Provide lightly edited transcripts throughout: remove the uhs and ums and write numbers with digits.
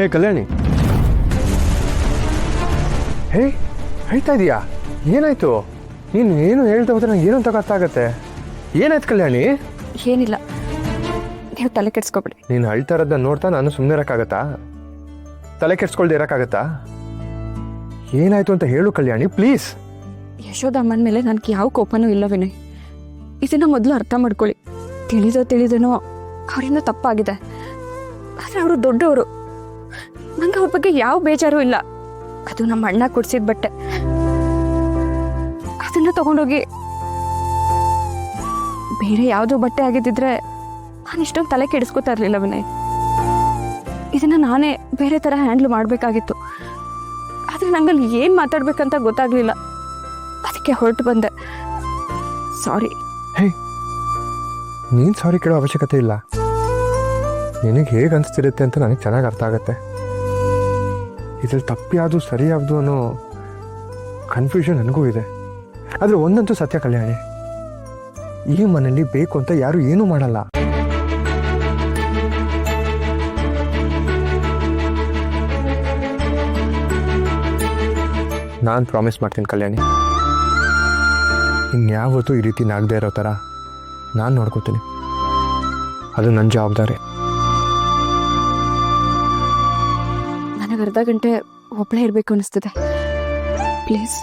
ಹೇ ಕಲ್ಯಾಣಿ, ಹೇ ಹೇಳ್ತಾ ಇದೀಯಾ? ಏನಾಯ್ತು? ನೀನು ಏನು ಹೇಳ್ತಾ ಹೋದ್ರೆ ನಂಗೆ ಏನು ಅಂತ ಗೊತ್ತಾಗತ್ತೆ. ಏನಾಯ್ತು ಕಲ್ಯಾಣಿ? ಏನಿಲ್ಲ, ನೀವು ತಲೆ ಕೆಡ್ಸ್ಕೊಬೇಡಿ. ನೀನು ಅಳ್ತಾ ಇರೋದನ್ನ ನೋಡ್ತಾ ನಾನು ಸುಮ್ಮನೆ ಇರೋಕ್ಕಾಗತ್ತಾ? ತಲೆ ಕೆಡ್ಸ್ಕೊಳ್ದೆ ಇರೋಕ್ಕಾಗತ್ತಾ? ಏನಾಯ್ತು ಅಂತ ಹೇಳು ಕಲ್ಯಾಣಿ, ಪ್ಲೀಸ್. ಯಶೋದಮ್ಮನ ಮೇಲೆ ನನಗೆ ಯಾವ ಕೋಪನೂ ಇಲ್ಲ ವಿನಯ್. ಇದನ್ನ ಮೊದಲು ಅರ್ಥ ಮಾಡ್ಕೊಳ್ಳಿ. ತಿಳಿದೇನೋ ಅವರಿಂದ ತಪ್ಪಾಗಿದೆ. ಆದರೆ ಅವರು ದೊಡ್ಡವರು. ನಂಗೆ ಅವ್ರ ಬಗ್ಗೆ ಯಾವ ಬೇಜಾರು ಇಲ್ಲ. ಅದು ನಮ್ಮ ಅಣ್ಣ ಕೊಡ್ಸಿದ ಬಟ್ಟೆ. ಅದನ್ನ ತಗೊಂಡೋಗಿ ಬೇರೆ ಯಾವುದೋ ಬಟ್ಟೆ ಆಗಿದ್ದಿದ್ರೆ ನಾನು ಇಷ್ಟೊಂದು ತಲೆ ಕೆಡಿಸ್ಕೋತಾ ಇರಲಿಲ್ಲ ವಿನಯ್. ಇದನ್ನ ನಾನೇ ಬೇರೆ ಥರ ಹ್ಯಾಂಡ್ಲ್ ಮಾಡಬೇಕಾಗಿತ್ತು. ಆದರೆ ನಂಗಲ್ಲಿ ಏನು ಮಾತಾಡ್ಬೇಕಂತ ಗೊತ್ತಾಗ್ಲಿಲ್ಲ. ಅದಕ್ಕೆ ಹೊರಟು ಬಂದೆ. ಸಾರಿ. ಹೇ, ನೀನು ಸಾರಿ ಕೇಳೋ ಅವಶ್ಯಕತೆ ಇಲ್ಲ. ನಿನಗೆ ಹೇಗೆ ಅನಿಸ್ತಿರುತ್ತೆ ಅಂತ ನನಗೆ ಚೆನ್ನಾಗಿ ಅರ್ಥ ಆಗುತ್ತೆ. ಇದ್ರಲ್ಲಿ ತಪ್ಪು ಯಾವುದು ಸರಿ ಯಾವುದು ಅನ್ನೋ ಕನ್ಫ್ಯೂಷನ್ ನನಗೂ ಇದೆ. ಆದರೆ ಒಂದಂತೂ ಸತ್ಯ ಕಲ್ಯಾಣಿ, ಈ ಮನೆಯಲ್ಲಿ ಬೇಕು ಅಂತ ಯಾರು ಏನೂ ಮಾಡಲ್ಲ. ನಾನು ಪ್ರಾಮಿಸ್ ಮಾಡ್ತೀನಿ ಕಲ್ಯಾಣಿ, ಇನ್ಯಾವತ್ತೂ ಈ ರೀತಿ ನಾಗದೇ ಇರೋ ಥರ ನಾನು ನೋಡ್ಕೋತೀನಿ. ಅದು ನನ್ನ ಜವಾಬ್ದಾರಿ. ನನಗೆ ಅರ್ಧ ಗಂಟೆ ಒಬ್ಬಳೇ ಇರಬೇಕು ಅನಿಸ್ತಿದೆ. ಪ್ಲೀಸ್.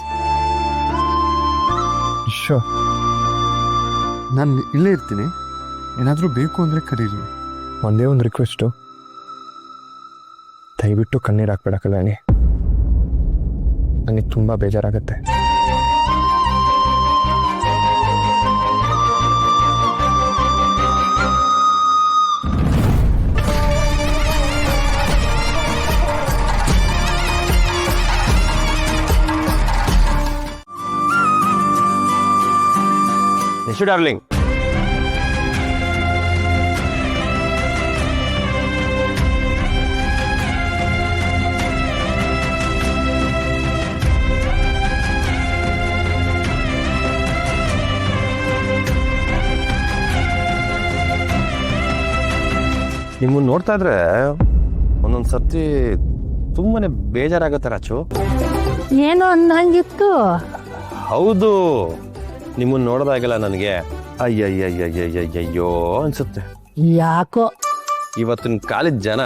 ಶೋರ್. ನಾನು ಇಲ್ಲೇ ಇರ್ತೀನಿ. ಏನಾದರೂ ಬೇಕು ಅಂದರೆ ಕರೀರಿ. ಒಂದೇ ಒಂದು ರಿಕ್ವೆಸ್ಟು, ದಯವಿಟ್ಟು ಕಣ್ಣೀರು ಹಾಕ್ಬೇಡ ಕಲ್ಯಾಣಿ. ನನಗೆ ತುಂಬ ಬೇಜಾರಾಗುತ್ತೆ. ಯಶು ಡಾರ್ಲಿಂಗ್, ನಿಮ್ಮನ್ನು ನೋಡ್ತಾ ಇದ್ರೆ ಒಂದೊಂದು ಸರ್ತಿ ತುಂಬಾನೇ ಬೇಜಾರಾಗುತ್ತೆ ರಾಚು. ಏನೋ ಅನ್ನಂಗಿತ್ತು. ಹೌದು, ನಿಮ್ಮನ್ನು ನೋಡಿದಾಗೆಲ್ಲ ನನಗೆ ಅಯ್ಯಯ್ಯಯ್ಯಯ್ಯಯ್ಯೋ ಅನ್ಸುತ್ತೆ. ಯಾಕೋ ಇವತ್ತಿನ ಕಾಲದ ಜನ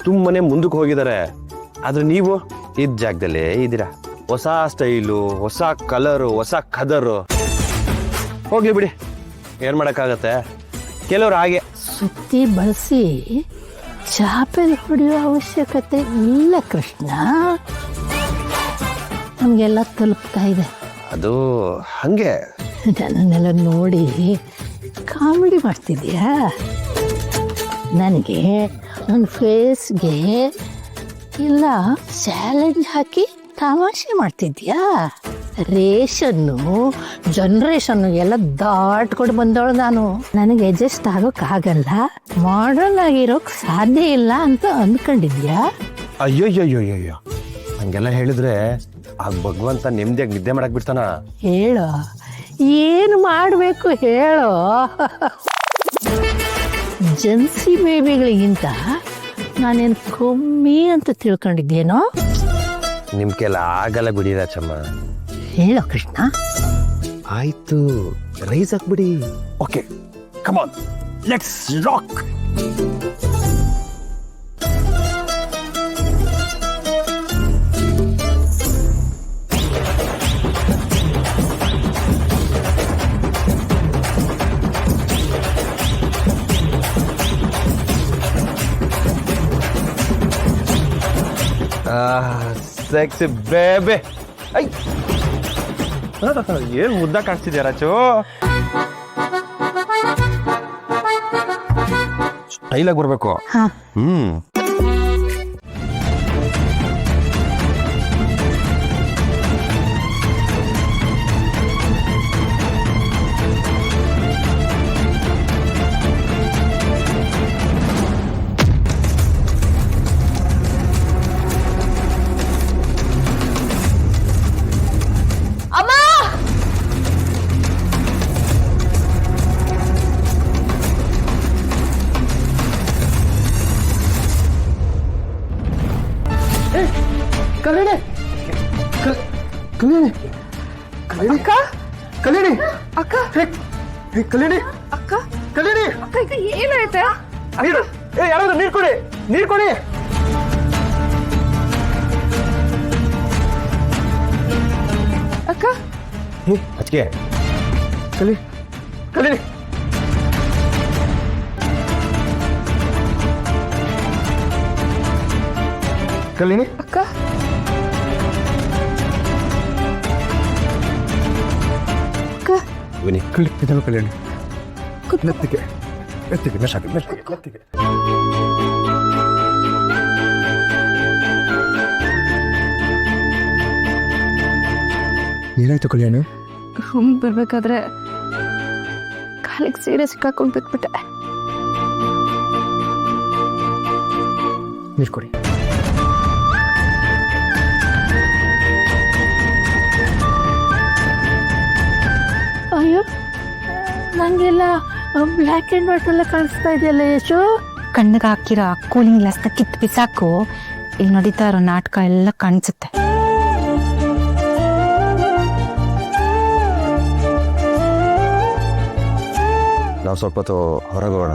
ತುಂಬಾನೇ ಮುಂದಕ್ಕೆ ಹೋಗಿದ್ದಾರೆ. ಆದ್ರೆ ನೀವು ಇದ್ದ ಜಾಗದಲ್ಲೇ ಇದ್ದೀರಾ. ಹೊಸ ಸ್ಟೈಲು, ಹೊಸ ಕಲರು, ಹೊಸ ಕದರು. ಹೋಗ್ಲಿ ಬಿಡಿ, ಏನ್ ಮಾಡಕ್ಕಾಗತ್ತೆ. ಕೆಲವ್ರು ಹಾಗೆ ಸುತ್ತಿ ಬಳಸಿ ಚಾಪೆಲ್ ಹೊಡೆಯೋ ಅವಶ್ಯಕತೆ ಇಲ್ಲ ಕೃಷ್ಣ. ನಮಗೆಲ್ಲ ತಲುಪ್ತಾ ಇದೆ. ಅದು ಹಂಗೆ. ನನ್ನನ್ನೆಲ್ಲ ನೋಡಿ ಕಾಮಿಡಿ ಮಾಡ್ತಿದ್ಯಾ? ನನಗೆ ನನ್ನ ಫೇಸ್ಗೆ ಇಲ್ಲ ಚಾಲೆಂಜ್ ಹಾಕಿ ತಮಾಷೆ ಮಾಡ್ತಿದ್ಯಾ? ರೇಷನ್ನು ಜನ್ರೇಷನ್ನು ಎಲ್ಲ ದಾಟ್ಕೊಂಡು ಬಂದವಳು ನಾನು. ನನಗೆ ಅಡ್ಜಸ್ಟ್ ಆಗೋಕ್ಕಾಗಲ್ಲ, ಮಾಡರ್ನ್ ಆಗಿರೋಕ್ ಸಾಧ್ಯ ಇಲ್ಲ ಅಂತ ಅಂದ್ಕೊಂಡಿದ್ಯಾ? ಅಯ್ಯೋಯ್ಯೋಯ್ಯೋಯ್ಯೋ, ಹಂಗೆಲ್ಲ ಹೇಳಿದ್ರೆ ಆ ಭಗವಂತ ನೆಮ್ಮದಿಯಾಗಿ ನಿದ್ದೆ ಮಾಡಕ್ ಬಿಡ್ತಾನ? ಹೇಳೋ, ಏನು ಮಾಡಬೇಕು ಹೇಳೋ. ಜನ್ಸಿ ಬೇಬಿಗಳಿಗಿಂತ ನಾನೇನು ಕಮ್ಮಿ ಅಂತ ತಿಳ್ಕೊಂಡಿದ್ದೇನೋ? ನಿಮ್ಗೆಲ್ಲ ಆಗಲ್ಲ ಬಿಡಿ ರಾಚಮ್ಮ. ಹೇಳೋ ಕೃಷ್ಣ. ಆಯ್ತು, ರೈಸ್ ಹಾಕ್ಬಿಡಿ. Okay, come on, let's rock. Sexy babe. ಏನ್ ಮುದ್ದ ಕಾಣಿಸ್ತಿದ್ಯಾ ರಾಚು? ಸ್ಟೈಲಾಗಿ ಬರ್ಬೇಕು. ಕಲ್ಯಾಣಿ ಕಲ್ಯಾಣಿ ಕಲ್ಯಾಣಿ ಅಕ್ಕ ಕಲ್ಯಾಣಿ ಅಕ್ಕ ಕಲ್ಯಾಣಿ ಅಕ್ಕ ಕಲ್ಯಾಣಿ ಅಕ್ಕ ಈಗ ಏನಾಯ್ತೆ ನೀರು ಯಾರಾದ್ರೂ ನೀರು ಕೊಡಿ ನೀರು ಕೊಡಿ ಅಕ್ಕ ಅದಕ್ಕೆ ಕಲಿ ಕಲೀರಿ ಕಲೀನಿ ಅಕ್ಕ ಅಕ್ಕ ಬನ್ನಿ ಕಲಿ ಇದನ್ನು ಕಲ್ಯಾಣಿ ನೆತ್ತಿಗೆ ನೆತ್ತಿಗೆ ಮೆಷ್ಟಿಗೆ ನೆತ್ತಿಗೆ ಏನಾಯ್ತು ಕಲ್ಯಾಣ ರೂಮ್ ಬರ್ಬೇಕಾದ್ರೆ ಕಾಲಿಗೆ ಸೀರೆ ಸಿಕ್ಕಾಕೊಂಡು ಬಿಟ್ಬಿಟ್ಟೆ ನೀರು ಕೊಡಿ ಅಯ್ಯೋ ನಂಗೆಲ್ಲ ಬ್ಲ್ಯಾಕ್ ಆ್ಯಂಡ್ ವೈಟ್ ಎಲ್ಲ ಕಾಣಿಸ್ತಾ ಇದೆಯಲ್ಲ ಯಶು. ಕಣ್ಣಿಗೆ ಹಾಕಿರೋ ಕೂಲಿಂಗ್ ಗ್ಲಾಸ್ನ ಕಿತ್ತು ಬಿಸಾಕು. ಇಲ್ಲಿ ನಡೀತಾ ಇರೋ ನಾಟಕ ಎಲ್ಲ ಕಾಣಿಸುತ್ತೆ. ನಾವು ಸ್ವಲ್ಪ ಹೊತ್ತು ಹೊರಗೋಣ,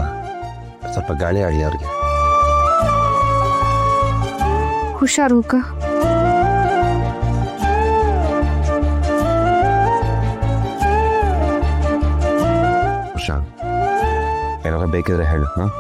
ಸ್ವಲ್ಪ ಗಾಳಿ ಆಡಿ ಅವ್ರಿಗೆ. ಹುಷಾರು ಅಕ್ಕ. ಹುಷಾರ್, ಏನಾದ್ರು ಬೇಕಿದ್ರೆ ಹೇಳು. ಹಾಂ